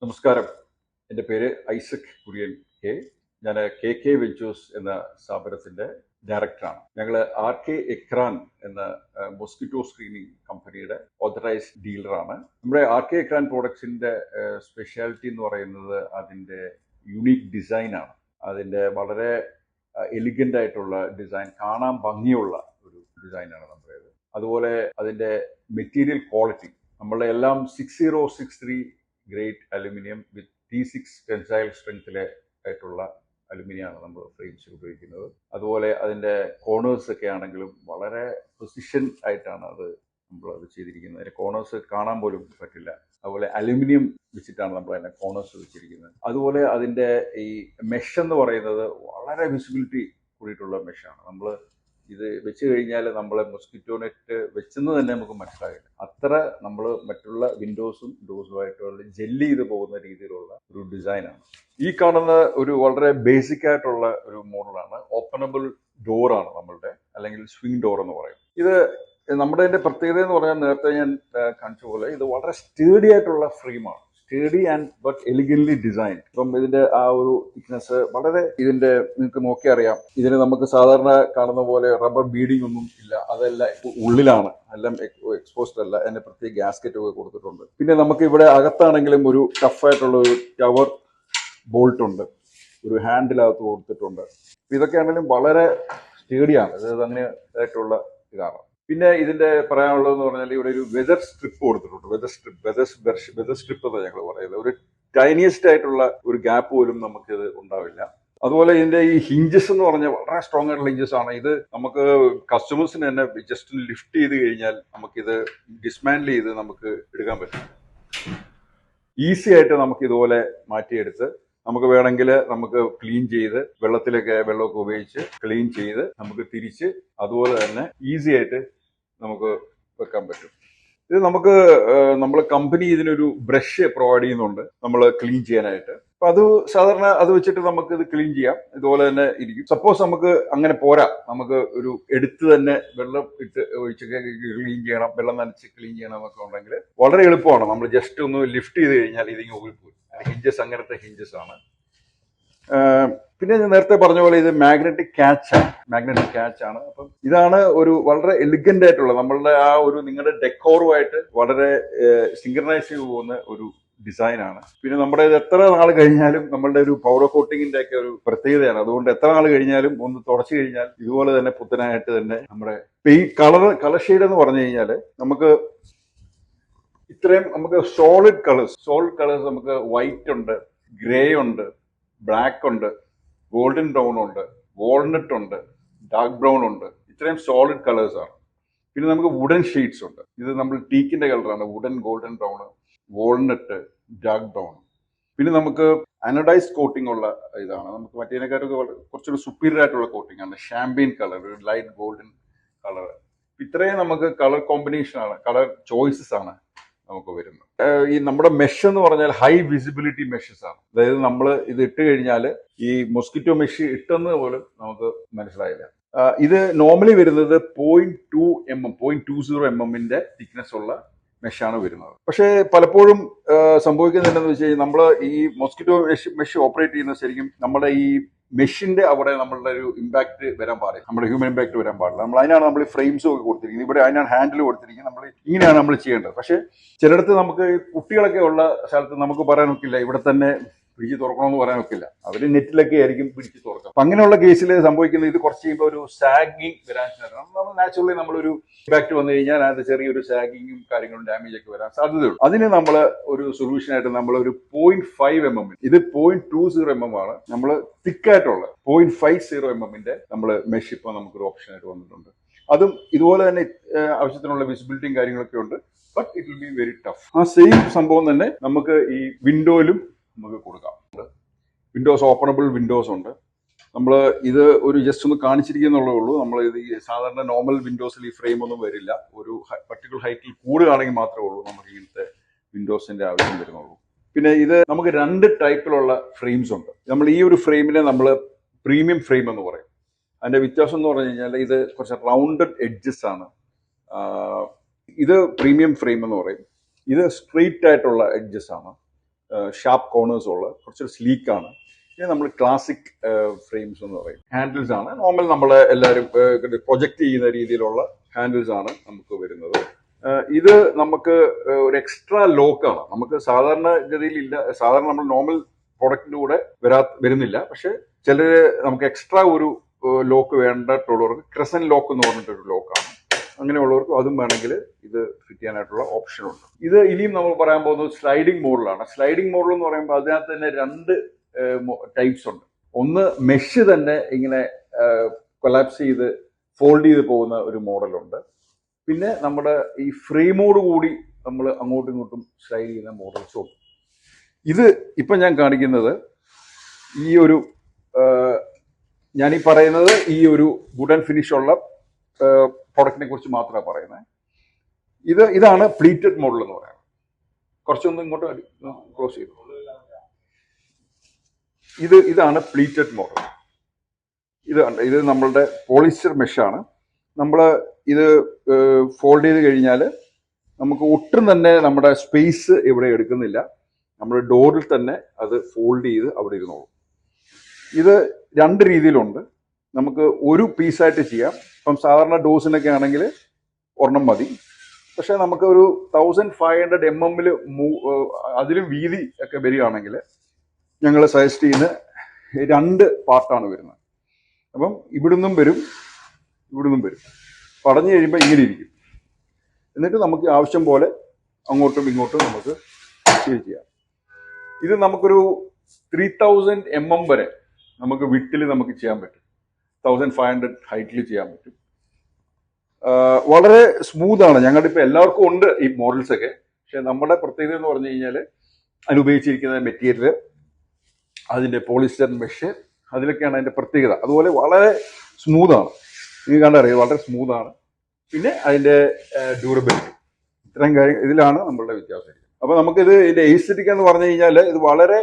നമസ്കാരം. എൻ്റെ പേര് ഐസക് കുര്യൻ കെ. ഞാൻ കെ കെ വെഞ്ചേഴ്സ് എന്ന സ്ഥാപനത്തിൻ്റെ ഡയറക്ടറാണ്. ഞങ്ങൾ ആർ കെ എക്രാൻ എന്ന മോസ്കിറ്റോ സ്ക്രീനിങ് കമ്പനിയുടെ ഓതറൈസ്ഡ് ഡീലറാണ്. നമ്മുടെ ആർ കെ എക്രാൻ പ്രോഡക്ട്സിൻ്റെ സ്പെഷ്യാലിറ്റി എന്ന് പറയുന്നത് അതിൻ്റെ യുണീക്ക് ഡിസൈനാണ്. അതിൻ്റെ വളരെ എലിഗൻ്റ് ആയിട്ടുള്ള ഡിസൈൻ, കാണാൻ ഭംഗിയുള്ള ഒരു ഡിസൈനാണ് നമ്മുടേത്. അതുപോലെ അതിൻ്റെ മെറ്റീരിയൽ ക്വാളിറ്റി, നമ്മളുടെ എല്ലാം 6063 ഗ്രേഡ് അലുമിനിയം വിത്ത് T6 ടെൻസൈൽ സ്ട്രെങ്ത്തിലെ ആയിട്ടുള്ള അലുമിനിയമാണ് നമ്മൾ ഫ്രെയിംസിൽ ഉപയോഗിക്കുന്നത്. അതുപോലെ അതിൻ്റെ കോർണേഴ്സ് ഒക്കെ ആണെങ്കിലും വളരെ പ്രിസിഷൻ ആയിട്ടാണ് നമ്മൾ ചെയ്തിരിക്കുന്നത്. അതിൻ്റെ കോർണേഴ്സ് കാണാൻ പോലും പറ്റില്ല. അതുപോലെ അലുമിനിയം വെച്ചിട്ടാണ് നമ്മൾ അതിൻ്റെ കോർണേഴ്സ് വെച്ചിരിക്കുന്നത്. അതുപോലെ അതിൻ്റെ ഈ മെഷ് എന്ന് പറയുന്നത് വളരെ വിസിബിലിറ്റി കൂടിയിട്ടുള്ള മെഷാണ്. നമ്മൾ ഇത് വെച്ച് കഴിഞ്ഞാൽ നമ്മളെ മൊസ്കിറ്റോ നെറ്റ് വെച്ചെന്ന് തന്നെ നമുക്ക് മനസ്സിലാകില്ല. അത്ര നമ്മൾ മറ്റുള്ള വിൻഡോസും ഡോസുമായിട്ടുള്ള ജെല്ലി ചെയ്ത് പോകുന്ന രീതിയിലുള്ള ഒരു ഡിസൈനാണ്. ഈ കാണുന്ന ഒരു വളരെ ബേസിക് ആയിട്ടുള്ള ഒരു മോഡലാണ്. ഓപ്പണബിൾ ഡോറാണ് നമ്മളുടെ, അല്ലെങ്കിൽ സ്വിംഗ് ഡോർ എന്ന് പറയും. ഇത് നമ്മുടെ ഇതിന്റെ പ്രത്യേകത എന്ന് പറഞ്ഞാൽ നേരത്തെ ഞാൻ കാണിച്ച പോലെ ഇത് വളരെ സ്റ്റേഡി ആയിട്ടുള്ള ഫ്രെയിമാണ്. സ്റ്റേഡി ആൻഡ് ബട്ട് എലിഗന്റ്ലി ഡിസൈൻഡ്. ഇപ്പം ഇതിന്റെ ആ ഒരു തിക്നെസ് വളരെ, ഇതിന്റെ നിങ്ങൾക്ക് നോക്കി അറിയാം, ഇതിന് നമുക്ക് സാധാരണ കാണുന്ന പോലെ റബ്ബർ ബീഡിംഗ് ഒന്നും ഇല്ല. അതെല്ലാം ഉള്ളിലാണ്, എല്ലാം എക്സ്പോസ്ഡ് അല്ല. അതിന്റെ പ്രത്യേക ഗ്യാസ്കറ്റ് ഒക്കെ കൊടുത്തിട്ടുണ്ട്. പിന്നെ നമുക്ക് ഇവിടെ അകത്താണെങ്കിലും ഒരു ടഫായിട്ടുള്ള ഒരു ടവർ ബോൾട്ട് ഉണ്ട്, ഒരു ഹാൻഡിലകത്ത് കൊടുത്തിട്ടുണ്ട്. ഇതൊക്കെയാണെങ്കിലും വളരെ സ്റ്റേഡിയാണ്. അതായത് അങ്ങനെ ആയിട്ടുള്ള ഇതാണ്. പിന്നെ ഇതിന്റെ പറയാനുള്ളതെന്ന് പറഞ്ഞാൽ ഇവിടെ ഒരു വെതർ സ്ട്രിപ്പ് കൊടുത്തിട്ടുണ്ട്. വെതർ സ്ട്രിപ്പ് എന്ന് ഞങ്ങൾ പറയുന്നത്. ഒരു ടൈനിയസ്റ്റ് ആയിട്ടുള്ള ഒരു ഗ്യാപ്പ് പോലും നമുക്കിത് ഉണ്ടാവില്ല. അതുപോലെ ഇതിന്റെ ഈ ഹിഞ്ചസ് എന്ന് പറഞ്ഞാൽ വളരെ സ്ട്രോങ് ആയിട്ടുള്ള ഹിഞ്ചസ് ആണ്. ഇത് നമുക്ക് കസ്റ്റമേഴ്സിന് തന്നെ ജസ്റ്റ് ലിഫ്റ്റ് ചെയ്ത് കഴിഞ്ഞാൽ നമുക്കിത് ഡിസ്മാൻഡിൽ ചെയ്ത് നമുക്ക് എടുക്കാൻ പറ്റും. ഈസി ആയിട്ട് നമുക്ക് ഇതുപോലെ മാറ്റിയെടുത്ത് നമുക്ക് വേണമെങ്കിൽ നമുക്ക് ക്ലീൻ ചെയ്ത് വെള്ളമൊക്കെ ഉപയോഗിച്ച് ക്ലീൻ ചെയ്ത് നമുക്ക് തിരിച്ച് അതുപോലെ തന്നെ ഈസി ആയിട്ട് നമുക്ക് വെക്കാൻ പറ്റും. ഇത് നമ്മൾ കമ്പനി ഇതിനൊരു ബ്രഷ് പ്രൊവൈഡ് ചെയ്യുന്നുണ്ട് നമ്മൾ ക്ലീൻ ചെയ്യാനായിട്ട്. അപ്പൊ അത് സാധാരണ അത് വെച്ചിട്ട് നമുക്ക് ഇത് ക്ലീൻ ചെയ്യാം. ഇതുപോലെ തന്നെ ഇരിക്കും. സപ്പോസ് നമുക്ക് അങ്ങനെ പോരാ, നമുക്ക് ഒരു എടുത്ത് തന്നെ വെള്ളം ഇട്ട് ഒഴിച്ച് ക്ലീൻ ചെയ്യണം, വെള്ളം നനച്ച് ക്ലീൻ ചെയ്യണം എന്നൊക്കെ ഉണ്ടെങ്കിൽ വളരെ എളുപ്പമാണ്. നമ്മൾ ജസ്റ്റ് ഒന്ന് ലിഫ്റ്റ് ചെയ്ത് കഴിഞ്ഞാൽ ഇതിങ്ങനെ ഊരിപ്പോയി. ഹിഞ്ചസ് അങ്ങനത്തെ ഹിഞ്ചസ് ആണ്. പിന്നെ ഞാൻ നേരത്തെ പറഞ്ഞ പോലെ ഇത് മാഗ്നറ്റിക് ക്യാച്ച് ആണ്. അപ്പം ഇതാണ് ഒരു വളരെ എലിഗന്റ് ആയിട്ടുള്ള നമ്മളുടെ ആ ഒരു നിങ്ങളുടെ ഡെക്കോറുമായിട്ട് വളരെ സിങ്കർനൈസ് ചെയ്ത് പോകുന്ന ഒരു ഡിസൈനാണ്. പിന്നെ നമ്മുടെ ഇത് എത്ര നാൾ കഴിഞ്ഞാലും നമ്മളുടെ ഒരു പൗഡർ കോട്ടിങ്ങിന്റെ ഒക്കെ ഒരു പ്രത്യേകതയാണ്. അതുകൊണ്ട് എത്ര നാൾ കഴിഞ്ഞാലും ഒന്ന് തുടച്ചു കഴിഞ്ഞാൽ ഇതുപോലെ തന്നെ പുത്തനായിട്ട് തന്നെ നമ്മുടെ ഈ കളർ ഷെയ്ഡ് എന്ന് പറഞ്ഞു കഴിഞ്ഞാൽ നമുക്ക് ഇത്രയും നമുക്ക് സോളിഡ് കളേഴ്സ് നമുക്ക് വൈറ്റ് ഉണ്ട്, ഗ്രേ ഉണ്ട്, ബ്ലാക്ക് ഉണ്ട്, ഗോൾഡൻ ബ്രൗൺ ഉണ്ട്, വാൾനട്ട് ഉണ്ട്, ഡാർക്ക് ബ്രൗൺ ഉണ്ട്. ഇത്രയും സോളിഡ് കളേഴ്സ് ആണ്. പിന്നെ നമുക്ക് വുഡൻ ഷെയ്ഡ്സ് ഉണ്ട്. ഇത് നമ്മൾ ടീക്കിന്റെ കളറാണ്. Wooden, golden brown, walnut, dark brown. പിന്നെ നമുക്ക് അനഡൈസ് കോട്ടിംഗ് ഉള്ള ഇതാണ്. നമുക്ക് മറ്റേതിനെക്കാട്ടൊക്കെ കുറച്ചൊരു സുപ്പീരിയർ ആയിട്ടുള്ള കോട്ടിംഗ് ആണ്. ഷാമ്പെയിൻ കളർ, ഒരു ലൈറ്റ് ഗോൾഡൻ കളർ. ഇത്രയും നമുക്ക് കളർ കോമ്പിനേഷൻ ആണ്, കളർ ചോയ്സസ് ആണ് നമുക്ക് വരുന്നത്. ഈ നമ്മുടെ മെഷ് എന്ന് പറഞ്ഞാൽ ഹൈ വിസിബിലിറ്റി മെഷസ് ആണ്. അതായത് നമ്മൾ ഇത് ഇട്ട് കഴിഞ്ഞാൽ ഈ മൊസ്കിറ്റോ മെഷ് ഇട്ടെന്ന് പോലും നമുക്ക് മനസ്സിലായില്ല. ഇത് നോർമലി വരുന്നത് 0.20 mm തിക്നെസ് ഉള്ള മെഷാണ് വരുന്നത്. പക്ഷേ പലപ്പോഴും സംഭവിക്കുന്നത് എന്താണെന്ന് വെച്ച് കഴിഞ്ഞാൽ നമ്മൾ ഈ മൊസ്കിറ്റോ മെഷ് ഓപ്പറേറ്റ് ചെയ്യുന്ന ശരിക്കും നമ്മുടെ ഈ മെഷിന്റെ അവിടെ നമ്മളുടെ ഒരു ഇമ്പാക്ട് വരാൻ പാടില്ല, നമ്മുടെ ഹ്യൂമൻ ഇമ്പാക്ട് വരാൻ പാടില്ല. അതിനാണ് നമ്മൾ ഫ്രെയിംസ് ഒക്കെ കൊടുത്തിരിക്കുന്നത്. ഇവിടെ അതിനാണ് ഹാൻഡിൽ കൊടുത്തിരിക്കുന്നത്. നമ്മൾ ഇങ്ങനെയാണ് നമ്മൾ ചെയ്യേണ്ടത്. പക്ഷെ ചിലയിടത്ത് നമുക്ക് കുട്ടികളൊക്കെ ഉള്ള സ്ഥലത്ത് നമുക്ക് പറയാൻ ഒക്കില്ല, ഇവിടെ തന്നെ പിടിച്ച് തുറക്കണമെന്ന് പറയാൻ ഒക്കില്ല. അവർ നെറ്റിലൊക്കെ ആയിരിക്കും പിടിച്ച് തുറക്കുക. അപ്പൊ അങ്ങനെയുള്ള കേസിൽ സംഭവിക്കുന്നത് ഇത് കുറച്ച് കഴിയുമ്പോൾ ഒരു സാഗിങ് വരാൻ നമ്മൾ നാച്ചുറലി നമ്മളൊരു ഇമ്പാക്ട് വന്നു കഴിഞ്ഞാൽ അതിനകത്ത് ചെറിയൊരു സാഗിങ്ങും കാര്യങ്ങളും ഡാമേജ് ഒക്കെ വരാൻ സാധ്യതയുള്ളൂ. അതിന് നമ്മൾ ഒരു സൊല്യൂഷൻ ആയിട്ട് നമ്മൾ ഒരു 0.5 mm, ഇത് 0.20 mm ആണ്, നമ്മൾ തിക്കായിട്ടുള്ള 0.50 mm നമ്മൾ മെഷ് ഇപ്പോൾ നമുക്കൊരു ഓപ്ഷൻ ആയിട്ട് വന്നിട്ടുണ്ട്. അതും ഇതുപോലെ തന്നെ ആവശ്യത്തിനുള്ള വിസിബിലിറ്റിയും കാര്യങ്ങളൊക്കെ ഉണ്ട്. But it will be very tough. ആ സെയിം സംഭവം തന്നെ നമുക്ക് ഈ വിൻഡോയിലും നമുക്ക് കൊടുക്കാം. വിൻഡോസ്, ഓപ്പണബിൾ വിൻഡോസ് ഉണ്ട്. നമ്മൾ ഇത് ഒരു ജസ്റ്റ് ഒന്ന് കാണിച്ചിരിക്കുന്നുള്ളേ ഉള്ളൂ. നമ്മൾ ഇത് ഈ സാധാരണ നോർമൽ വിൻഡോസിൽ ഈ ഫ്രെയിം ഒന്നും വരില്ല. ഒരു പർട്ടിക്കുലർ ഹൈറ്റിൽ കൂടുകയാണെങ്കിൽ മാത്രമേ ഉള്ളൂ നമുക്ക് ഇങ്ങനത്തെ വിൻഡോസിന്റെ ആവശ്യം വരുന്നുള്ളൂ. പിന്നെ ഇത് നമുക്ക് 2 ടൈപ്പിലുള്ള ഫ്രെയിംസ് ഉണ്ട്. നമ്മൾ ഈ ഒരു ഫ്രെയിമിനെ നമ്മൾ പ്രീമിയം ഫ്രെയിം എന്ന് പറയും. അതിന്റെ വ്യത്യാസം എന്ന് പറഞ്ഞു കഴിഞ്ഞാൽ ഇത് കുറച്ച് റൗണ്ടഡ് എഡ്ജസ് ആണ്. ഇത് പ്രീമിയം ഫ്രെയിം എന്ന് പറയും. ഇത് സ്ട്രെയിറ്റ് ആയിട്ടുള്ള എഡ്ജസ് ആണ്. ഷാർപ്പ് കോർണേഴ്സ് ഉള്ള കുറച്ചൊരു സ്ലീക്കാണ്. ഇത് നമ്മൾ ക്ലാസിക് ഫ്രെയിംസ് എന്ന് പറയും. ഹാൻഡിൽസ് ആണ് നോർമൽ നമ്മൾ എല്ലാവരും പ്രൊജക്റ്റ് ചെയ്യുന്ന രീതിയിലുള്ള ഹാൻഡിൽസ് ആണ് നമുക്ക് വരുന്നത്. ഇത് നമുക്ക് ഒരു എക്സ്ട്രാ ലോക്കാണ്. നമുക്ക് സാധാരണ ഗതിയിൽ ഇല്ല, സാധാരണ നമ്മൾ നോർമൽ പ്രോഡക്റ്റിന്റെ കൂടെ വരുന്നില്ല. പക്ഷെ ചിലര് നമുക്ക് എക്സ്ട്രാ ഒരു ലോക്ക് വേണ്ടിട്ടുള്ളവർക്ക് ക്രസൻ ലോക്ക് എന്ന് പറഞ്ഞിട്ടൊരു ലോക്കാണ്. അങ്ങനെയുള്ളവർക്ക് അതും വേണമെങ്കിൽ ഇത് ഫിറ്റ് ചെയ്യാനായിട്ടുള്ള ഓപ്ഷൻ ഉണ്ട്. ഇത് ഇനിയും നമ്മൾ പറയാൻ പോകുന്നത് സ്ലൈഡിംഗ് മോഡലാണ്. സ്ലൈഡിംഗ് മോഡൽ എന്ന് പറയുമ്പോൾ അതിനകത്ത് തന്നെ രണ്ട് ടൈപ്സ് ഉണ്ട്. ഒന്ന് മെഷ് തന്നെ ഇങ്ങനെ കൊളാപ്സ് ചെയ്ത് ഫോൾഡ് ചെയ്ത് പോകുന്ന ഒരു മോഡലുണ്ട്. പിന്നെ നമ്മുടെ ഈ ഫ്രെയിമോട് കൂടി നമ്മൾ അങ്ങോട്ടും ഇങ്ങോട്ടും സ്ലൈഡ് ചെയ്യുന്ന മോഡൽസും ഉണ്ട്. ഇത് ഇപ്പം ഞാൻ കാണിക്കുന്നത് ഈ ഒരു ഞാനീ പറയുന്നത് ഈ ഒരു വുഡൻ ഫിനിഷ് ഉള്ള പ്രോഡക്റ്റിനെ കുറിച്ച് മാത്രമാണ് പറയുന്നത്. ഇതാണ് പ്ലീറ്റഡ് മോഡൽ എന്ന് പറയുന്നത്. കുറച്ചൊന്നും ഇങ്ങോട്ട് ക്ലോസ് ചെയ്തു. ഇതാണ് പ്ലീറ്റഡ് മോഡൽ. ഇത് നമ്മളുടെ പോളിസ്റ്റർ മെഷാണ്. നമ്മൾ ഇത് ഫോൾഡ് ചെയ്ത് കഴിഞ്ഞാൽ നമുക്ക് ഒട്ടും തന്നെ നമ്മുടെ സ്പേസ് ഇവിടെ എടുക്കുന്നില്ല. നമ്മുടെ ഡോറിൽ തന്നെ അത് ഫോൾഡ് ചെയ്ത് അവിടെ ഇരുന്നോളും. ഇത് രണ്ട് രീതിയിലുണ്ട്. നമുക്ക് ഒരു പീസായിട്ട് ചെയ്യാം. ഇപ്പം സാധാരണ ഡോസിനൊക്കെ ആണെങ്കിൽ ഒരെണ്ണം മതി. പക്ഷെ നമുക്ക് ഒരു 1500 mm അതിലും വീതി ഒക്കെ വരികയാണെങ്കിൽ ഞങ്ങൾ സജസ്റ്റ് ചെയ്യുന്ന രണ്ട് പാർട്ടാണ് വരുന്നത്. അപ്പം ഇവിടുന്നും വരും, ഇവിടുന്നും വരും. പടഞ്ഞു കഴിയുമ്പോൾ ഇങ്ങനെ ഇരിക്കും. എന്നിട്ട് നമുക്ക് ആവശ്യം പോലെ അങ്ങോട്ടും ഇങ്ങോട്ടും നമുക്ക് ചെയ്യാം. ഇത് നമുക്കൊരു 3000 mm വരെ നമുക്ക് വിട്ടിൽ നമുക്ക് ചെയ്യാൻ പറ്റും. 1500 ഹൈറ്റിൽ ചെയ്യാൻ പറ്റും. വളരെ സ്മൂത്താണ്. ഞങ്ങളുടെ ഇപ്പം എല്ലാവർക്കും ഉണ്ട് ഈ മോഡൽസ് ഒക്കെ. പക്ഷെ നമ്മുടെ പ്രത്യേകത എന്ന് പറഞ്ഞു കഴിഞ്ഞാൽ അതിനുപയോഗിച്ചിരിക്കുന്ന മെറ്റീരിയൽ, അതിൻ്റെ പോളിസ്റ്റർ മെഷ്, അതിലൊക്കെയാണ് അതിൻ്റെ പ്രത്യേകത. അതുപോലെ വളരെ സ്മൂത്താണ്. നിങ്ങൾക്ക് കണ്ടറിയാം, വളരെ സ്മൂത്താണ്. പിന്നെ അതിൻ്റെ ഡ്യൂറബിലിറ്റി, ഇത്രയും കാര്യം ഇതിലാണ് നമ്മളുടെ വ്യത്യാസം. അപ്പോൾ നമുക്കിത് ഇതിൻ്റെ എസ്തെറ്റിക് എന്ന് പറഞ്ഞു കഴിഞ്ഞാൽ ഇത് വളരെ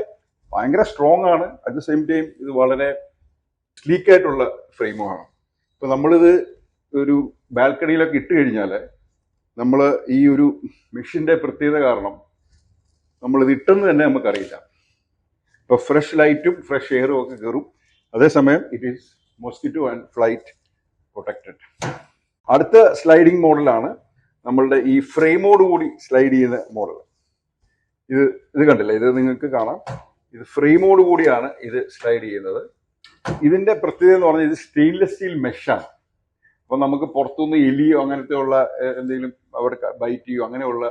ഭയങ്കര സ്ട്രോങ് ആണ്. അറ്റ് ദ സെയിം ടൈം ഇത് വളരെ സ്ലീക്കായിട്ടുള്ള ഫ്രെയിമുമാണ്. ഇപ്പോൾ നമ്മളിത് ഒരു ബാൽക്കണിയിലൊക്കെ ഇട്ട് കഴിഞ്ഞാൽ നമ്മൾ ഈ ഒരു മെഷീൻ്റെ പ്രത്യേകത കാരണം നമ്മളിത് ഇട്ടെന്ന് തന്നെ നമുക്കറിയില്ല. ഇപ്പോൾ ഫ്രഷ് ലൈറ്റും ഫ്രഷ് എയറും ഒക്കെ കയറും. അതേസമയം it is mosquito and flight protected. അടുത്ത സ്ലൈഡിംഗ് മോഡലാണ് നമ്മളുടെ ഈ ഫ്രെയിമോട് കൂടി സ്ലൈഡ് ചെയ്യുന്ന മോഡൽ. ഇത് കണ്ടില്ലേ, ഇത് നിങ്ങൾക്ക് കാണാം. ഇത് ഫ്രെയിമോട് കൂടിയാണ് ഇത് സ്ലൈഡ് ചെയ്യുന്നത്. ഇതിന്റെ പ്രത്യേകത എന്ന് പറഞ്ഞാൽ ഇത് സ്റ്റെയിൻലെസ് സ്റ്റീൽ മെഷാണ്. അപ്പം നമുക്ക് പുറത്തുനിന്ന് എലിയോ അങ്ങനത്തെ ഉള്ള എന്തെങ്കിലും അവിടെ ബൈറ്റ് ചെയ്യോ അങ്ങനെയുള്ള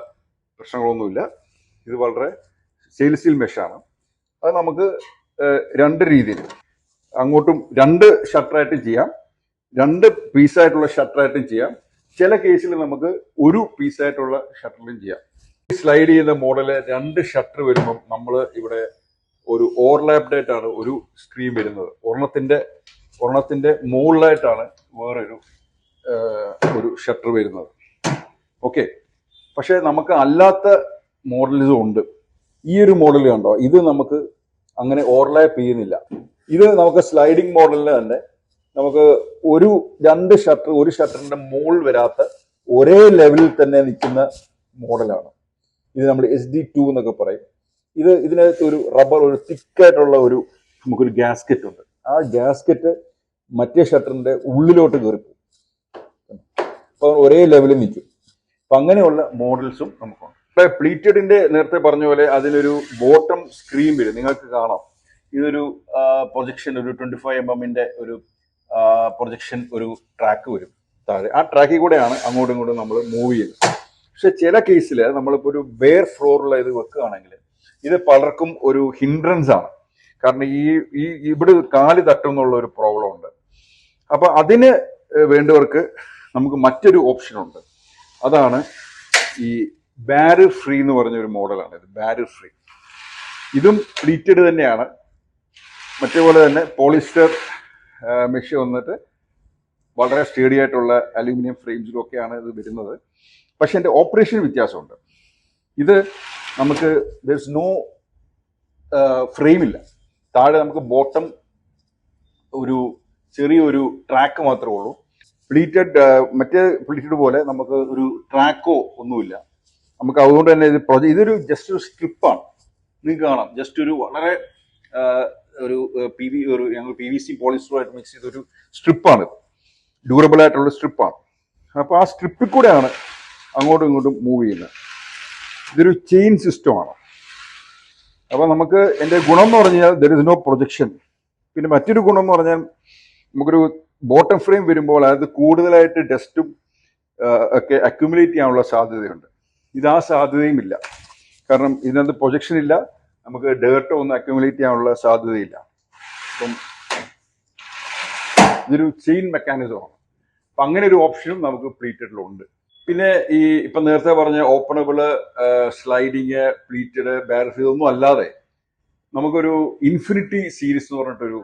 പ്രശ്നങ്ങളൊന്നുമില്ല. ഇത് വളരെ സ്റ്റെയിൻലെസ് സ്റ്റീൽ മെഷാണ്. അത് നമുക്ക് രണ്ട് രീതിയിൽ അങ്ങോട്ടും രണ്ട് ഷട്ടറായിട്ടും ചെയ്യാം, രണ്ട് പീസായിട്ടുള്ള ഷട്ടറായിട്ടും ചെയ്യാം. ചില കേസിൽ നമുക്ക് ഒരു പീസായിട്ടുള്ള ഷട്ടറിലും ചെയ്യാം. സ്ലൈഡ് ചെയ്യുന്ന മോഡല് രണ്ട് ഷട്ടർ വരുമ്പം നമ്മൾ ഇവിടെ ഒരു ഓവർലാപ്ഡ് ആയിട്ടാണ് ഒരു സ്ക്രീൻ വരുന്നത്. ഒരെണ്ണത്തിന്റെ മുകളിലായിട്ടാണ് വേറൊരു ഷട്ടർ വരുന്നത്. ഓക്കെ, പക്ഷെ നമുക്ക് അല്ലാത്ത മോഡൽസും ഉണ്ട്. ഈ ഒരു മോഡൽ കണ്ടോ, ഇത് നമുക്ക് അങ്ങനെ ഓവർലാപ്പ് ചെയ്യുന്നില്ല. ഇത് നമുക്ക് സ്ലൈഡിംഗ് മോഡലിന് തന്നെ നമുക്ക് രണ്ട് ഷട്ടർ, ഒരു ഷട്ടറിന്റെ മുകളിൽ വരാത്ത ഒരേ ലെവലിൽ തന്നെ നിൽക്കുന്ന മോഡലാണ്. ഇത് നമ്മൾ SD2 എന്നൊക്കെ പറയും. ഇതിനകത്ത് ഒരു റബ്ബർ, ഒരു തിക്കായിട്ടുള്ള നമുക്കൊരു ഗ്യാസ്കറ്റ് ഉണ്ട്. ആ ഗ്യാസ്കറ്റ് മറ്റേ ഷട്ടറിന്റെ ഉള്ളിലോട്ട് കയറിപ്പോകും. അപ്പൊ ഒരേ ലെവലിൽ നിൽക്കും. അപ്പൊ അങ്ങനെയുള്ള മോഡൽസും നമുക്കുണ്ട്. ഇപ്പൊ പ്ലീറ്റഡിന്റെ നേരത്തെ പറഞ്ഞ പോലെ അതിനൊരു ബോട്ടം സ്ക്രീൻ വരും, നിങ്ങൾക്ക് കാണാം. ഇതൊരു പ്രൊജക്ഷൻ, ഒരു 25 mm ഒരു പ്രൊജക്ഷൻ, ഒരു ട്രാക്ക് വരും താഴെ. ആ ട്രാക്കിൽ കൂടെയാണ് അങ്ങോട്ടും ഇങ്ങോട്ടും നമ്മൾ മൂവ് ചെയ്യുന്നത്. പക്ഷെ ചില കേസിൽ നമ്മളിപ്പോൾ ഒരു ബെയർ ഫ്ലോറിൽ ഇത് വെക്കുകയാണെങ്കിൽ ഇത് പലർക്കും ഒരു ഹിൻഡ്രൻസ് ആണ്. കാരണം ഇവിടെ കാല് തട്ടുന്നുള്ള ഒരു പ്രോബ്ലം ഉണ്ട്. അപ്പൊ അതിന് വേണ്ടവർക്ക് നമുക്ക് മറ്റൊരു ഓപ്ഷൻ ഉണ്ട്. അതാണ് ഈ ബാരിയർ ഫ്രീ എന്ന് പറഞ്ഞൊരു മോഡലാണ്. ഇത് ബാരിയർ ഫ്രീ. ഇതും പ്ലീറ്റഡ് തന്നെയാണ്. മറ്റേപോലെ തന്നെ പോളിസ്റ്റർ മെഷ് വന്നിട്ട് വളരെ സ്റ്റേഡി ആയിട്ടുള്ള അലൂമിനിയം ഫ്രെയിംസിലൊക്കെയാണ് ഇത് വരുന്നത്. പക്ഷെ എൻ്റെ ഓപ്പറേഷൻ വ്യത്യാസമുണ്ട്. ഇത് നമുക്ക് നോ ഫ്രെയിമില്ല. താഴെ നമുക്ക് ബോട്ടം ഒരു ചെറിയൊരു ട്രാക്ക് മാത്രമേ ഉള്ളൂ. മറ്റേ പ്ലീറ്റഡ് പോലെ നമുക്ക് ഒരു ട്രാക്കോ ഒന്നുമില്ല. നമുക്ക് അതുകൊണ്ട് തന്നെ ഇതൊരു ജസ്റ്റ് ഒരു സ്ട്രിപ്പാണ്. നിങ്ങൾക്ക് കാണാം ജസ്റ്റ് ഒരു വളരെ ഒരു ഞങ്ങൾ PVC പോളിസ്റ്ററുമായിട്ട് മിക്സ് ചെയ്തൊരു സ്ട്രിപ്പാണ്, ഡ്യൂറബിൾ ആയിട്ടുള്ള സ്ട്രിപ്പാണ്. അപ്പോൾ ആ സ്ട്രിപ്പിൽ കൂടെയാണ് അങ്ങോട്ടും ഇങ്ങോട്ടും മൂവ് ചെയ്യുന്നത്. ഇതൊരു ചെയിൻ സിസ്റ്റമാണ്. അപ്പോൾ നമുക്ക് എൻ്റെ ഗുണം എന്ന് പറഞ്ഞാൽ ദർ ഇസ് നോ പ്രൊജക്ഷൻ. പിന്നെ മറ്റൊരു ഗുണം എന്ന് പറഞ്ഞാൽ നമുക്കൊരു ബോട്ടം ഫ്രെയിം വരുമ്പോൾ അത് കൂടുതലായിട്ട് ഡസ്റ്റും ഒക്കെ അക്യുമുലേറ്റ് ചെയ്യാനുള്ള സാധ്യതയുണ്ട്. ഇത് ആ സാധ്യതയും ഇല്ല, കാരണം ഇതിനകത്ത് പ്രൊജക്ഷൻ ഇല്ല, നമുക്ക് ഡേർട്ടോ ഒന്നും അക്യുമുലേറ്റ് ചെയ്യാനുള്ള സാധ്യതയില്ല. അപ്പം ഇതൊരു ചെയിൻ മെക്കാനിസമാണ്. അപ്പം അങ്ങനെ ഒരു ഓപ്ഷനും നമുക്ക് പ്ലീറ്റഡിലുണ്ട്. പിന്നെ ഈ ഇപ്പം നേരത്തെ പറഞ്ഞ ഓപ്പണബിള്, സ്ലൈഡിങ്, പ്ലീറ്റഡ്, ബാരസ് ഇതൊന്നും അല്ലാതെ നമുക്കൊരു ഇൻഫിനിറ്റി സീരീസ് എന്ന് പറഞ്ഞിട്ടൊരു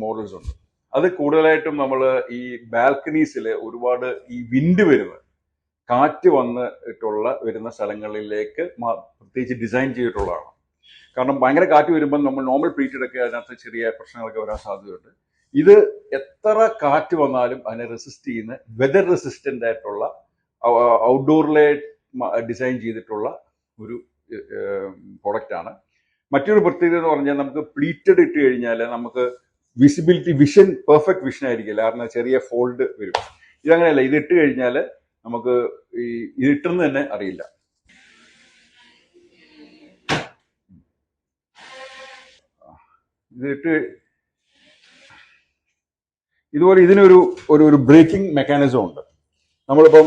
മോഡൽസ് ഉണ്ട്. അത് കൂടുതലായിട്ടും നമ്മൾ ഈ ബാൽക്കണീസിൽ ഒരുപാട് ഈ വിൻഡ് കാറ്റ് വരുന്ന സ്ഥലങ്ങളിലേക്ക് പ്രത്യേകിച്ച് ഡിസൈൻ ചെയ്തിട്ടുള്ളതാണ്. കാരണം ഭയങ്കര കാറ്റ് വരുമ്പോൾ നമ്മൾ നോർമൽ പ്ലീറ്റഡ് ഒക്കെ അതിനകത്ത് ചെറിയ പ്രശ്നങ്ങളൊക്കെ വരാൻ സാധ്യതയുണ്ട്. ഇത് എത്ര കാറ്റ് വന്നാലും അതിനെ റെസിസ്റ്റ് ചെയ്യുന്ന വെതർ റെസിസ്റ്റന്റ് ആയിട്ടുള്ള ഔട്ട്ഡോറിലെ ഡിസൈൻ ചെയ്തിട്ടുള്ള ഒരു പ്രൊഡക്റ്റാണ്. മറ്റൊരു പ്രത്യേകത എന്ന് പറഞ്ഞാൽ നമുക്ക് പ്ലീറ്റഡ് ഇട്ട് കഴിഞ്ഞാൽ നമുക്ക് വിഷൻ പെർഫെക്റ്റ് വിഷൻ ആയിരിക്കില്ല, കാരണം ചെറിയ ഫോൾഡ് വരും. ഇതങ്ങനെയല്ല, ഇത് ഇട്ട് കഴിഞ്ഞാൽ നമുക്ക് ഈ ഇതിട്ടെന്ന് തന്നെ അറിയില്ല. ഇതിട്ട് ഇതുപോലെ ഇതിനൊരു ഒരു ബ്രേക്കിംഗ് മെക്കാനിസം ഉണ്ട്. നമ്മളിപ്പം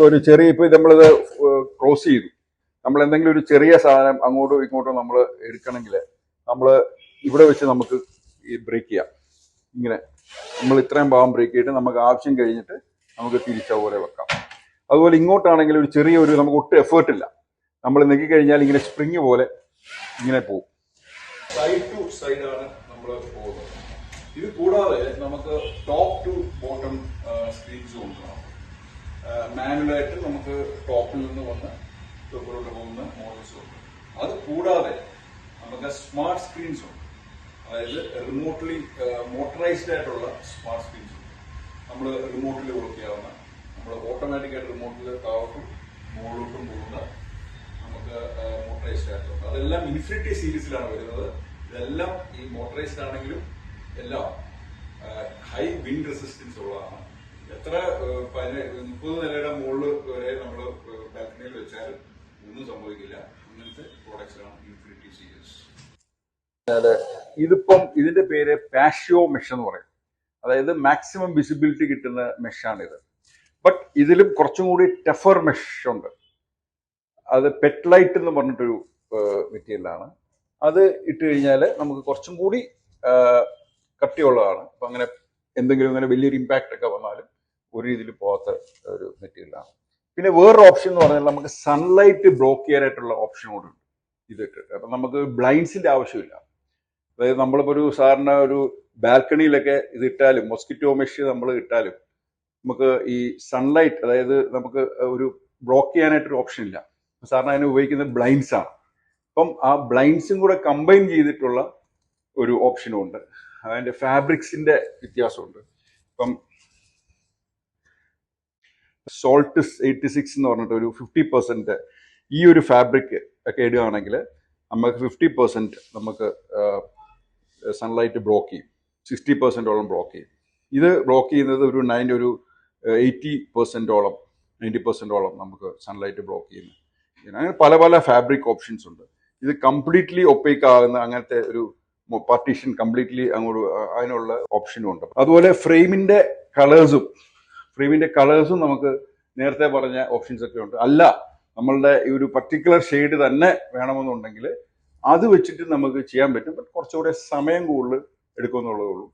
ഒരു ചെറിയ നമ്മളിത് ക്രോസ് ചെയ്തു, നമ്മൾ എന്തെങ്കിലും ഒരു ചെറിയ സാധനം അങ്ങോട്ടും ഇങ്ങോട്ടും നമ്മൾ എടുക്കണമെങ്കിൽ നമ്മൾ ഇവിടെ വെച്ച് നമുക്ക് ഈ ബ്രേക്ക് ചെയ്യാം. ഇങ്ങനെ നമ്മൾ ഇത്രയും ഭാഗം ബ്രേക്ക് ചെയ്തിട്ട് നമുക്ക് ആവശ്യം കഴിഞ്ഞിട്ട് നമുക്ക് തിരിച്ചതുപോലെ വെക്കാം. അതുപോലെ ഇങ്ങോട്ടാണെങ്കിൽ നമുക്ക് ഒട്ടും എഫേർട്ട് ഇല്ല, നമ്മൾ നെക്കിക്കഴിഞ്ഞാൽ ഇങ്ങനെ സ്പ്രിങ് പോലെ ഇങ്ങനെ പോകും. സൈഡ് ടു സൈഡാണ് നമ്മൾ പോകുന്നത്. ഇത് കൂടാതെ നമുക്ക് ടോപ്പ് ടു ബോട്ടം സ്ക്രീൻസ് കൊണ്ടുപോകാം. മാനുവലായിട്ട് നമുക്ക് ടോപ്പിൽ നിന്ന് വന്ന് ടോപ്പിലോട്ട് പോകുന്ന മോഡൽസ് ഉണ്ട്. അത് കൂടാതെ നമുക്ക് സ്മാർട്ട് സ്ക്രീൻസ് ഉണ്ട്, അതായത് റിമോട്ട്ലി മോട്ടറൈസ്ഡ് ആയിട്ടുള്ള സ്മാർട്ട് സ്ക്രീൻസ് ഉണ്ട്. നമ്മൾ റിമോട്ടിൽ വർക്ക് ചെയ്യാവുന്ന, നമ്മൾ ഓട്ടോമാറ്റിക് ആയിട്ട് റിമോട്ടിൽ താഴോട്ടും മുകളിലോട്ടും പോകുന്ന നമുക്ക് മോട്ടറൈസ്ഡ് ആയിട്ടുള്ള, അതെല്ലാം ഇൻഫിനിറ്റി സീരീസിലാണ് വരുന്നത്. ഇതെല്ലാം ഈ മോട്ടറൈസ്ഡ് ആണെങ്കിലും എല്ലാം ഹൈ വിൻഡ് റെസിസ്റ്റൻസ് ഉള്ളതാണ്. എത്ര 30 നിലയുടെ മുകളിൽ വരെ നമ്മൾ ബാൽക്കണിയിൽ വെച്ചാൽ ഒന്നും സംഭവിക്കില്ല. അങ്ങനത്തെ പ്രോഡക്ട്സാണ് ഇൻഫിനിറ്റി സീരീസ്. ഇതിന്റെ പേര് പാഷ്യോ മെഷ് എന്ന് പറയും, അതായത് മാക്സിമം വിസിബിലിറ്റി കിട്ടുന്ന മെഷാണിത്. ബട്ട് ഇതിലും കുറച്ചും കൂടി ടഫർ മെഷ് ഉണ്ട്. അത് പെറ്റ്ലൈറ്റ് എന്ന് പറഞ്ഞിട്ടൊരു മെറ്റീരിയലാണ്. അത് ഇട്ട് കഴിഞ്ഞാൽ നമുക്ക് കുറച്ചും കൂടി കട്ടിയുള്ളതാണ്. അപ്പം അങ്ങനെ എന്തെങ്കിലും ഇങ്ങനെ വലിയൊരു ഇമ്പാക്റ്റ് ഒക്കെ വന്നാലും ഒരു രീതിയിൽ പോകാത്ത ഒരു മെറ്റീരിയലാണ്. പിന്നെ വേറൊരു ഓപ്ഷൻ എന്ന് പറഞ്ഞാൽ നമുക്ക് സൺലൈറ്റ് ബ്ലോക്ക് ചെയ്യാനായിട്ടുള്ള ഓപ്ഷൻ കൂടെ ഉണ്ട് ഇതിട്ടിട്ട്. അപ്പം നമുക്ക് ബ്ലൈൻഡ്സിന്റെ ആവശ്യമില്ല. അതായത് നമ്മളിപ്പോൾ ഒരു സാധാരണ ഒരു ബാൽക്കണിയിലൊക്കെ ഇത് ഇട്ടാലും, മൊസ്കിറ്റോ മെഷ് നമ്മൾ ഇട്ടാലും നമുക്ക് ഈ സൺലൈറ്റ്, അതായത് നമുക്ക് ഒരു ബ്ലോക്ക് ചെയ്യാനായിട്ടൊരു ഓപ്ഷൻ ഇല്ല. സാധാരണ അതിന് ഉപയോഗിക്കുന്നത് ബ്ലൈൻഡ്സ് ആണ്. അപ്പം ആ ബ്ലൈൻഡ്സും കൂടെ കമ്പൈൻ ചെയ്തിട്ടുള്ള ഒരു ഓപ്ഷനും ഉണ്ട്. അതിൻ്റെ ഫാബ്രിക്സിന്റെ വ്യത്യാസമുണ്ട്. ഇപ്പം സോൾട്ട് 86 എന്ന് പറഞ്ഞിട്ട് ഒരു 50% ഈ ഒരു ഫാബ്രിക് ഒക്കെ ഇടുകയാണെങ്കിൽ നമുക്ക് 50% നമുക്ക് സൺലൈറ്റ് ബ്ലോക്ക് ചെയ്യും, 60%ഓളം ബ്ലോക്ക് ചെയ്യും. ഇത് ബ്ലോക്ക് ചെയ്യുന്നത് ഒരു 80%ഓളം 90%ഓളം നമുക്ക് സൺലൈറ്റ് ബ്ലോക്ക് ചെയ്യുന്നു. അങ്ങനെ പല പല ഫാബ്രിക് ഓപ്ഷൻസ് ഉണ്ട്. ഇത് കംപ്ലീറ്റ്ലി ഒപ്പേക്ക് ആകുന്ന അങ്ങനത്തെ ഒരു പാർട്ടീഷൻ കംപ്ലീറ്റ്ലി അങ്ങോട്ട് അതിനുള്ള ഓപ്ഷനും ഉണ്ട്. അതുപോലെ ഫ്രെയിമിന്റെ കളേഴ്സും നമുക്ക് നേരത്തെ പറഞ്ഞ ഓപ്ഷൻസ് ഒക്കെ ഉണ്ട്. അല്ല, നമ്മളുടെ ഈ ഒരു പർട്ടിക്കുലർ ഷെയ്ഡ് തന്നെ വേണമെന്നുണ്ടെങ്കിൽ അത് വെച്ചിട്ട് നമുക്ക് ചെയ്യാൻ പറ്റും. ബട്ട് കുറച്ചുകൂടെ സമയം കൂടുതൽ എടുക്കുമെന്നുള്ളതേ ഉള്ളൂ.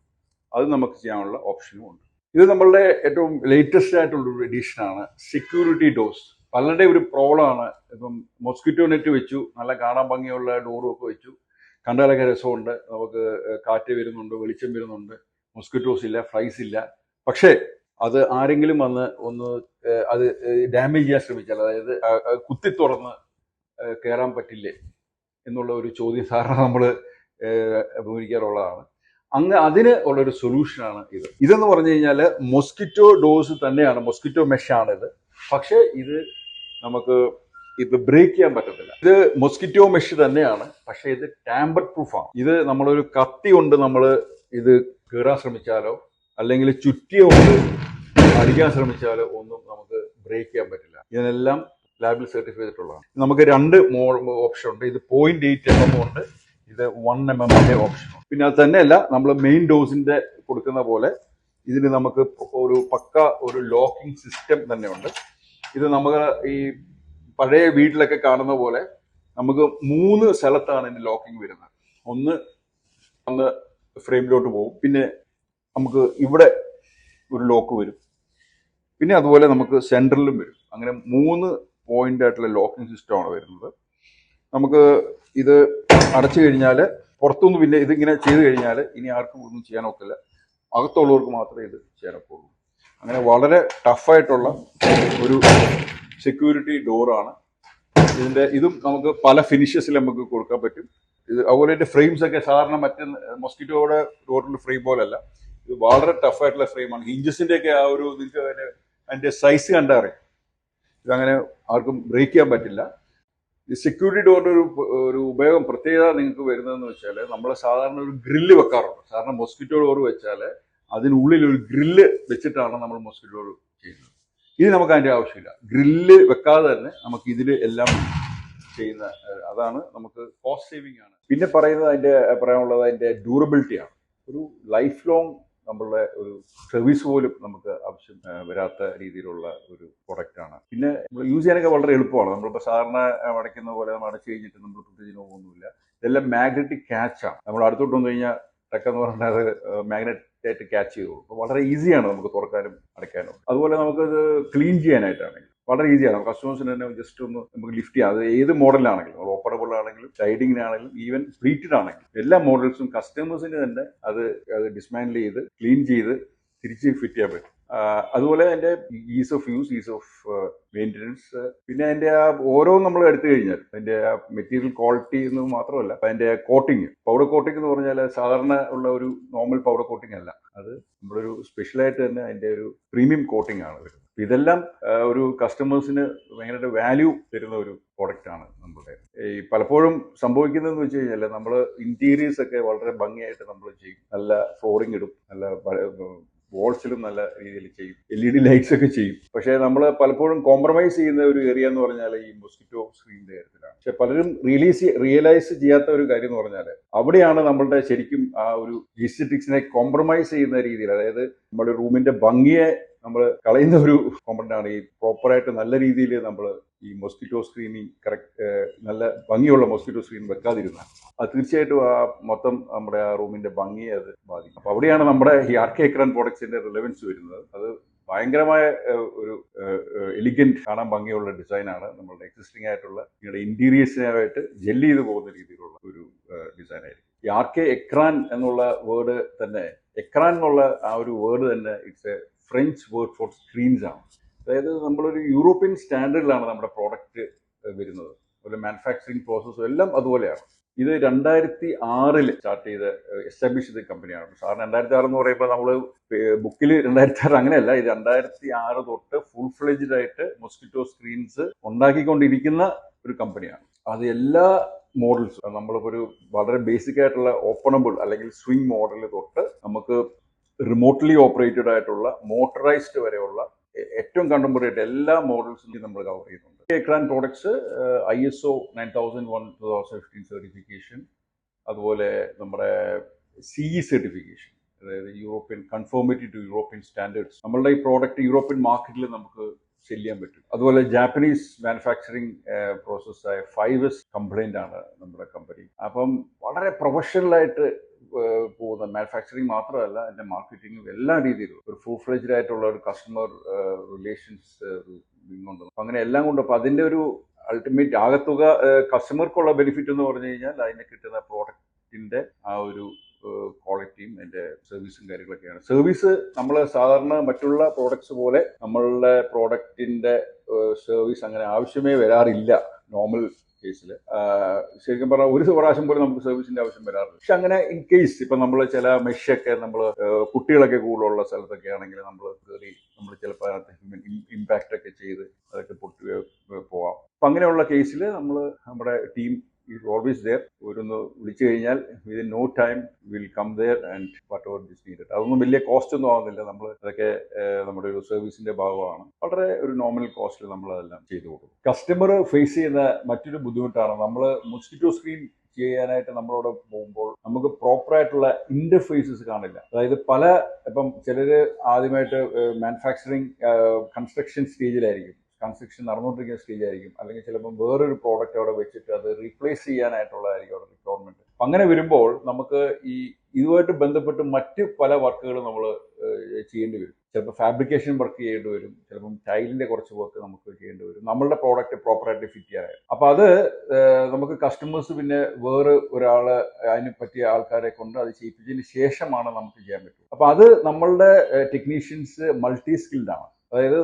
അത് നമുക്ക് ചെയ്യാനുള്ള ഓപ്ഷനും ഉണ്ട്. ഇത് നമ്മളുടെ ഏറ്റവും ലേറ്റസ്റ്റ് ആയിട്ടുള്ള ഒരു എഡീഷനാണ് സെക്യൂരിറ്റി ഡോർസ്. പലരുടെ ഒരു പ്രോബ്ലമാണ്. ഇപ്പം മൊസ്കിറ്റോ നെറ്റ് വെച്ചു, നല്ല കാണാൻ ഭംഗിയുള്ള ഡോറും ഒക്കെ വെച്ചു, കണ്ടാലൊക്കെ രസമുണ്ട്, നമുക്ക് കാറ്റ് വരുന്നുണ്ട്, വെളിച്ചം വരുന്നുണ്ട്, മൊസ്കിറ്റോസ് ഇല്ല, ഫ്ലൈസ് ഇല്ല. പക്ഷേ അത് ആരെങ്കിലും വന്ന് അത് ഡാമേജ് ചെയ്യാൻ ശ്രമിച്ചാൽ, അതായത് കുത്തി തുറന്ന് കയറാൻ പറ്റില്ലേ എന്നുള്ള ഒരു ചോദ്യം സാധാരണ നമ്മൾ അഭിമുഖീകരിക്കാറുള്ളതാണ്. അതിന് ഉള്ളൊരു സൊല്യൂഷനാണ് ഇതെന്ന് പറഞ്ഞു കഴിഞ്ഞാൽ മൊസ്കിറ്റോ ഡോസ് തന്നെയാണ്, മൊസ്കിറ്റോ മെഷാണിത്. പക്ഷേ ഇത് നമുക്ക് ഇത് ബ്രേക്ക് ചെയ്യാൻ പറ്റത്തില്ല. ഇത് മൊസ്കിറ്റോ മെഷ് തന്നെയാണ്, പക്ഷെ ഇത് ടാമ്പർ പ്രൂഫാണ്. ഇത് നമ്മളൊരു കത്തി കൊണ്ട് നമ്മൾ ഇത് കീറാൻ ശ്രമിച്ചാലോ അല്ലെങ്കിൽ ചുറ്റിയ കൊണ്ട് അടിക്കാൻ ശ്രമിച്ചാലോ ഒന്നും നമുക്ക് ബ്രേക്ക് ചെയ്യാൻ പറ്റില്ല. ഇതിനെല്ലാം ലാബിൽ സർട്ടിഫൈ ചെയ്തിട്ടുള്ളതാണ്. നമുക്ക് രണ്ട് ഓപ്ഷൻ ഉണ്ട്. ഇത് 0.8 mm ഉണ്ട്, ഇത് 1 mm ഓപ്ഷൻ. പിന്നെ അത് തന്നെയല്ല, നമ്മൾ മെയിൻ ഡോസിന്റെ കൊടുക്കുന്ന പോലെ ഇതിന് നമുക്ക് ഒരു പക്ക ഒരു ലോക്കിംഗ് സിസ്റ്റം തന്നെ ഉണ്ട്. ഇത് നമുക്ക് ഈ പഴയ വീട്ടിലൊക്കെ കാണുന്ന പോലെ നമുക്ക് 3 സ്ഥലത്താണ് ഇതിന്റെ ലോക്കിംഗ് വരുന്നത്. ഒന്ന് ഫ്രെയിമിലോട്ട് പോകും, പിന്നെ നമുക്ക് ഇവിടെ ഒരു ലോക്ക് വരും, പിന്നെ അതുപോലെ നമുക്ക് സെൻട്രലിലും വരും. അങ്ങനെ 3 പോയിന്റ് ആയിട്ടുള്ള ലോക്കിംഗ് സിസ്റ്റമാണ് വരുന്നത്. നമുക്ക് ഇത് അടച്ചു കഴിഞ്ഞാൽ പുറത്തുനിന്ന് പിന്നെ ഇതിങ്ങനെ ചെയ്ത് കഴിഞ്ഞാൽ ഇനി ആർക്കും ഒന്നും ചെയ്യാൻ ഒക്കില്ല, അകത്തുള്ളവർക്ക് മാത്രമേ ഇത് ചെയ്യാൻ ഒക്കുള്ളൂ. അങ്ങനെ വളരെ ടഫായിട്ടുള്ള ഒരു സെക്യൂരിറ്റി ഡോറാണ്. ഇതും നമുക്ക് പല ഫിനിഷസിൽ നമുക്ക് കൊടുക്കാൻ പറ്റും. ഇത് അതുപോലെ ഇതിന്റെ ഫ്രെയിംസ് ഒക്കെ സാധാരണ മറ്റേ മൊസ്കിറ്റോയുടെ ഡോറിന്റെ ഫ്രെയിം പോലല്ല, ഇത് വളരെ ടഫായിട്ടുള്ള ഫ്രെയിമാണ്. ഹിഞ്ചസിന്റെ ഒക്കെ ആ ഒരു നിങ്ങൾക്ക് അതിന്റെ സൈസ് കണ്ടാൽ അറിയാം. ഇതങ്ങനെ ആർക്കും ബ്രേക്ക് ചെയ്യാൻ പറ്റില്ല. ഈ സെക്യൂരിറ്റി ഡോറിന്റെ ഒരു ഉപയോഗം പ്രത്യേകത നിങ്ങൾക്ക് വരുന്നതെന്ന് വെച്ചാൽ, നമ്മൾ സാധാരണ ഒരു ഗ്രില്ല് വെക്കാറുണ്ട്. സാധാരണ മൊസ്കിറ്റോ ഡോർ വെച്ചാൽ അതിനുള്ളിൽ ഒരു ഗ്രില്ല് വെച്ചിട്ടാണ് നമ്മൾ മൊസ്കിറ്റോ ഡോർ ചെയ്യുന്നത്. ഇത് നമുക്ക് അതിന്റെ ആവശ്യമില്ല. ഗ്രില്ല് വെക്കാതെ തന്നെ നമുക്ക് ഇതിൽ എല്ലാം ചെയ്യുന്ന, അതാണ് നമുക്ക് കോസ്റ്റ് സേവിങ് ആണ്. പിന്നെ പറയാനുള്ളത് അതിന്റെ ഡ്യൂറബിലിറ്റിയാണ്. ഒരു ലൈഫ് ലോങ് നമ്മളുടെ ഒരു സർവീസ് പോലും നമുക്ക് ആവശ്യം വരാത്ത രീതിയിലുള്ള ഒരു പ്രൊഡക്റ്റാണ്. പിന്നെ നമ്മൾ യൂസ് ചെയ്യാനൊക്കെ വളരെ എളുപ്പമാണ്. നമ്മളിപ്പോൾ സാധാരണ അടയ്ക്കുന്ന പോലെ നമ്മൾ അടച്ചു കഴിഞ്ഞിട്ട് നമ്മൾ പ്രത്യേകിച്ച് ഒന്നുമില്ല. ഇതെല്ലാം മാഗ്നറ്റിക് ക്യാച്ചാണ്. നമ്മൾ അടുത്തോട്ട് വന്നു കഴിഞ്ഞാൽ ടക്കെന്ന് പറഞ്ഞാൽ അത് മാഗ്നറ്റായിട്ട് ക്യാച്ച് ചെയ്തോളൂ. അപ്പോൾ വളരെ ഈസിയാണ് നമുക്ക് തുറക്കാനും അടയ്ക്കാനും. അതുപോലെ നമുക്കത് ക്ലീൻ ചെയ്യാനായിട്ടാണെങ്കിൽ വളരെ ഈസിയാണ്. കസ്റ്റമേഴ്സിന് തന്നെ ജസ്റ്റ് ഒന്ന് നമുക്ക് ലിഫ്റ്റ് ചെയ്യാം. അത് ഏത് മോഡലാണെങ്കിലും, ഓപ്പറബിൾ ആണെങ്കിലും സ്ലൈഡിങ്ങിനാണെങ്കിലും ഈവൻ പ്ലീറ്റഡ് ആണെങ്കിലും എല്ലാ മോഡൽസും കസ്റ്റമേഴ്സിന് തന്നെ അത് ഡിസ്മാൻഡിൽ ചെയ്ത് ക്ലീൻ ചെയ്ത് തിരിച്ച് ഫിറ്റ് ചെയ്യാൻ പറ്റും. അതുപോലെ അതിന്റെ is of use, is of maintenance, പിന്നെ അതിന്റെ ആ ഓരോന്നും നമ്മൾ എടുത്തു കഴിഞ്ഞാൽ അതിന്റെ ആ മെറ്റീരിയൽ ക്വാളിറ്റി എന്ന് മാത്രമല്ല, അതിന്റെ കോട്ടിങ്, പൗഡർ കോട്ടിംഗ് എന്ന് പറഞ്ഞാൽ സാധാരണ ഉള്ള ഒരു നോർമൽ പൗഡർ കോട്ടിംഗ് അല്ല, അത് നമ്മളൊരു സ്പെഷ്യലായിട്ട് തന്നെ അതിന്റെ ഒരു പ്രീമിയം കോട്ടിംഗ് ആണ് വരുന്നത്. ഇതെല്ലാം ഒരു കസ്റ്റമേഴ്സിന് ഭയങ്കര വാല്യൂ തരുന്ന ഒരു പ്രോഡക്റ്റാണ് നമ്മുടെ. ഈ പലപ്പോഴും സംഭവിക്കുന്നതെന്ന് വെച്ച് കഴിഞ്ഞാൽ, നമ്മൾ ഇന്റീരിയേഴ്സ് ഒക്കെ വളരെ ഭംഗിയായിട്ട് നമ്മൾ ചെയ്യും. നല്ല ഫ്ലോറിംഗ് ഇടും, നല്ല വാൾസിലും നല്ല രീതിയിൽ ചെയ്യും, LED ലൈറ്റ്സ് ഒക്കെ ചെയ്യും. പക്ഷേ നമ്മൾ പലപ്പോഴും കോംപ്രമൈസ് ചെയ്യുന്ന ഒരു ഏരിയ എന്ന് പറഞ്ഞാൽ ഈ മൊസ്കിറ്റോ സ്ക്രീനിന്റെ കാര്യത്തിലാണ്. പക്ഷെ പലരും റിയലൈസ് ചെയ്യാത്ത ഒരു കാര്യം എന്ന് പറഞ്ഞാൽ, അവിടെയാണ് നമ്മളുടെ ശരിക്കും ആ ഒരു എസ്തെറ്റിക്സിനെ കോംപ്രമൈസ് ചെയ്യുന്ന രീതിയിൽ, അതായത് നമ്മുടെ റൂമിന്റെ ഭംഗിയെ നമ്മൾ കളയുന്ന ഒരു കോമ്പണന്റ് ആണ് ഈ പ്രോപ്പറായിട്ട് നല്ല രീതിയിൽ നമ്മൾ ഈ മൊസ്കിറ്റോ സ്ക്രീനിങ് കറക്റ്റ് നല്ല ഭംഗിയുള്ള മൊസ്കിറ്റോ സ്ക്രീൻ വെക്കാതിരുന്നാൽ അത് തീർച്ചയായിട്ടും ആ മൊത്തം നമ്മുടെ ആ റൂമിന്റെ ഭംഗിയെ അത് ബാധിക്കും. അപ്പൊ അവിടെയാണ് നമ്മുടെ ഈ ആർക്കെ എക്രാൻ പ്രോഡക്ട്സിന്റെ റിലവൻസ് വരുന്നത്. അത് ഭയങ്കരമായ ഒരു എലിഗന്റ്, കാണാൻ ഭംഗിയുള്ള ഡിസൈനാണ്. നമ്മളുടെ എക്സിസ്റ്റിംഗ് ആയിട്ടുള്ള നിങ്ങളുടെ ഇന്റീരിയേഴ്സിനായിട്ട് ജെല്ല് ചെയ്ത് പോകുന്ന രീതിയിലുള്ള ഒരു ഡിസൈൻ ആയിരിക്കും. ഈ ആർക്കെ എക്രാൻ എന്നുള്ള വേർഡ് തന്നെ, എക്രാൻ എന്നുള്ള ആ ഒരു വേർഡ് തന്നെ it's A French word for screens ആണ്. അതായത് നമ്മളൊരു യൂറോപ്യൻ സ്റ്റാൻഡേർഡിലാണ് നമ്മുടെ പ്രോഡക്റ്റ് വരുന്നത്. അതുപോലെ മാനുഫാക്ചറിങ് പ്രോസസ്സും എല്ലാം അതുപോലെയാണ്. ഇത് 2006 സ്റ്റാർട്ട് ചെയ്ത് എസ്റ്റാബ്ലിഷ് ചെയ്ത കമ്പനിയാണ്. സാറിന് 2006 എന്ന് പറയുമ്പോൾ നമ്മൾ ബുക്കിൽ 2006 അങ്ങനെയല്ല, ഇത് 2006 തൊട്ട് ഫുൾ ഫ്ലെജ്ഡ് ആയിട്ട് മൊസ്കിറ്റോ സ്ക്രീൻസ് ഉണ്ടാക്കിക്കൊണ്ടിരിക്കുന്ന ഒരു കമ്പനിയാണ്. അത് എല്ലാ മോഡൽസും നമ്മളിപ്പോൾ ഒരു വളരെ ബേസിക് ആയിട്ടുള്ള ഓപ്പണബിൾ അല്ലെങ്കിൽ സ്വിംഗ് മോഡൽ തൊട്ട് നമുക്ക് റിമോട്ട്ലി ഓപ്പറേറ്റഡ് ആയിട്ടുള്ള മോട്ടറൈസ്ഡ് വരെയുള്ള ഏറ്റവും കണ്ടംപററി ആയിട്ട് എല്ലാ മോഡൽസും നമ്മൾ കവർ ചെയ്യുന്നുണ്ട്. എക്രാൻ പ്രോഡക്ട്സ് ISO 9001:2015 സർട്ടിഫിക്കേഷൻ, അതുപോലെ നമ്മുടെ CE സർട്ടിഫിക്കേഷൻ, അതായത് European conformity to European standards. നമ്മളുടെ ഈ പ്രോഡക്റ്റ് യൂറോപ്യൻ മാർക്കറ്റിൽ നമുക്ക് സെല് ചെയ്യാൻ പറ്റും. അതുപോലെ ജാപ്പനീസ് മാനുഫാക്ചറിങ് പ്രോസസ്സായ 5S കംപ്ലൈന്റ് ആണ് നമ്മുടെ കമ്പനി. അപ്പം വളരെ പ്രൊഫഷണലായിട്ട് പോകുന്ന മാനുഫാക്ചറിങ് മാത്രമല്ല, അതിന്റെ മാർക്കറ്റിംഗും എല്ലാ രീതിയിലും ഒരു ഫുൾ ഫ്ലെജ്ഡ് ആയിട്ടുള്ള ഒരു കസ്റ്റമർ റിലേഷൻസ് ഉണ്ട്. അങ്ങനെ എല്ലാം കൊണ്ട് അപ്പൊ അതിന്റെ ഒരു അൾട്ടിമേറ്റ് ആകത്തുക കസ്റ്റമർക്കുള്ള ബെനിഫിറ്റ് എന്ന് പറഞ്ഞു കഴിഞ്ഞാൽ അതിന് കിട്ടുന്ന പ്രോഡക്റ്റിന്റെ ആ ഒരു ക്വാളിറ്റിയും അതിന്റെ സർവീസും കാര്യങ്ങളൊക്കെയാണ്. സർവീസ് നമ്മൾ സാധാരണ മറ്റുള്ള പ്രോഡക്ട്സ് പോലെ നമ്മളുടെ പ്രോഡക്റ്റിന്റെ സർവീസ് അങ്ങനെ ആവശ്യമേ വരാറില്ല നോർമൽ കേസിൽ. ശരിക്കും പറഞ്ഞാൽ ഒരു പ്രാവശ്യം പോലും നമുക്ക് സർവീസിന്റെ ആവശ്യം വരാറില്ല. പക്ഷെ അങ്ങനെ ഇൻ കേസ് ഇപ്പൊ നമ്മൾ ചില മെഷൊക്കെ നമ്മൾ കുട്ടികളൊക്കെ കൂടുതലുള്ള സ്ഥലത്തൊക്കെ ആണെങ്കിൽ നമ്മൾ കയറി നമ്മൾ ചിലപ്പോൾ അതിനകത്ത് ഇമ്പാക്റ്റ് ഒക്കെ ചെയ്ത് അതൊക്കെ പൊട്ടി പോവാം. അപ്പം അങ്ങനെയുള്ള കേസിൽ നമ്മുടെ ടീം ഈസ് ഓൾവേസ് ദെയർ. ഒന്ന് വിളിച്ചു കഴിഞ്ഞാൽ within no time will come there and whatever is needed. അതൊന്നും വലിയ കോസ്റ്റ് ഒന്നും ആവുന്നില്ല. നമ്മൾ അതൊക്കെ നമ്മുടെ ഒരു സർവീസിന്റെ ഭാഗമാണ്. വളരെ ഒരു നോമിനൽ കോസ്റ്റിൽ നമ്മൾ അതെല്ലാം ചെയ്തു കൊടുക്കും. കസ്റ്റമർ ഫേസ് ചെയ്യുന്ന മറ്റൊരു ബുദ്ധിമുട്ടാണ്, നമ്മൾ മോസ്കിറ്റോ സ്ക്രീൻ ചെയ്യാനായിട്ട് നമ്മളോട് പോകുമ്പോൾ നമുക്ക് പ്രോപ്പറായിട്ടുള്ള ഇന്റർഫേസസ് കാണില്ല. അതായത് ഇപ്പം ചിലർ ആദ്യമായിട്ട് മാനുഫാക്ചറിങ് കൺസ്ട്രക്ഷൻ സ്റ്റേജിലായിരിക്കും, കൺസ്ട്രക്ഷൻ നടന്നുകൊണ്ടിരിക്കുന്ന സ്റ്റേജ് ആയിരിക്കും, അല്ലെങ്കിൽ ചിലപ്പോൾ വേറൊരു പ്രോഡക്റ്റ് അവിടെ വെച്ചിട്ട് അത് റീപ്ലേസ് ചെയ്യാനായിട്ടുള്ളതായിരിക്കും അവിടെ റിക്വയർമെന്റ്. അങ്ങനെ വരുമ്പോൾ നമുക്ക് ഇതുമായിട്ട് ബന്ധപ്പെട്ട് മറ്റ് പല വർക്കുകളും നമ്മൾ ചെയ്യേണ്ടി വരും. ചിലപ്പോൾ ഫാബ്രിക്കേഷൻ വർക്ക് ചെയ്യേണ്ടി വരും, ചിലപ്പം ടൈലിന്റെ കുറച്ച് വർക്ക് നമുക്ക് ചെയ്യേണ്ടി വരും, നമ്മളുടെ പ്രോഡക്റ്റ് പ്രോപ്പറായിട്ട് ഫിറ്റ് ചെയ്യാനായിട്ട്. അപ്പൊ അത് നമുക്ക് കസ്റ്റമേഴ്സ് പിന്നെ വേറെ ഒരാള് അതിന് പറ്റിയ ആൾക്കാരെ കൊണ്ട് അത് ചെയ്യിപ്പിച്ചതിന് ശേഷമാണ് നമുക്ക് ചെയ്യാൻ പറ്റും. അപ്പൊ അത് നമ്മളുടെ ടെക്നീഷ്യൻസ് മൾട്ടി സ്കിൽഡ് ആണ്. അതായത്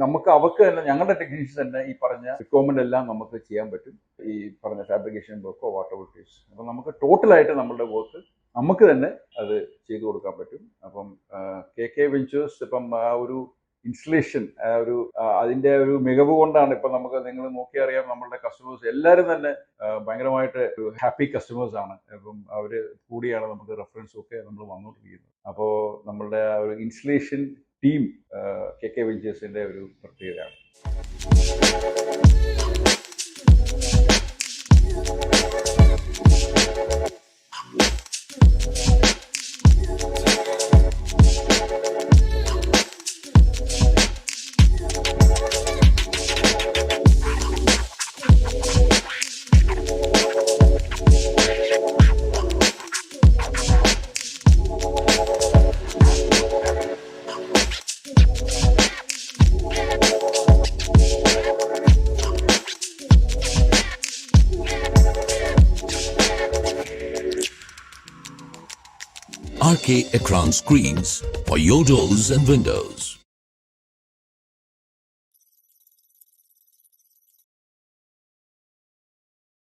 നമുക്ക് അവർക്ക് തന്നെ, ഞങ്ങളുടെ ടെക്നീഷ്യൻസ് തന്നെ ഈ പറഞ്ഞ റിക്വയർമെന്റ് എല്ലാം നമുക്ക് ചെയ്യാൻ പറ്റും, ഈ പറഞ്ഞ ഫാബ്രിക്കേഷൻ വർക്കോ വാട്ട് എവർ ഇറ്റ് ഈസ്. അപ്പം നമുക്ക് ടോട്ടലായിട്ട് നമ്മളുടെ വർക്ക് നമുക്ക് തന്നെ അത് ചെയ്തു കൊടുക്കാൻ പറ്റും. അപ്പം KK വെഞ്ചേഴ്സ് ഇപ്പം ആ ഒരു ഇൻസ്റ്റലേഷൻ, അതിന്റെ ഒരു മികവ് കൊണ്ടാണ് ഇപ്പം നിങ്ങൾ നോക്കിയാൽ അറിയാം, നമ്മളുടെ കസ്റ്റമേഴ്സ് എല്ലാവരും തന്നെ ഭയങ്കരമായിട്ട് ഹാപ്പി കസ്റ്റമേഴ്സ് ആണ്. അപ്പം അവര് കൂടിയാണ് നമുക്ക് റെഫറൻസും ഒക്കെ നമ്മൾ വന്നുകൊണ്ടിരിക്കുന്നത്. അപ്പോൾ നമ്മളുടെ ആ ഒരു ഇൻസ്റ്റലേഷൻ ടീം KK വെഞ്ചേഴ്സിന്റെ ഒരു പ്രത്യേകതയാണ്. RK Ekran Screens for your doors and windows.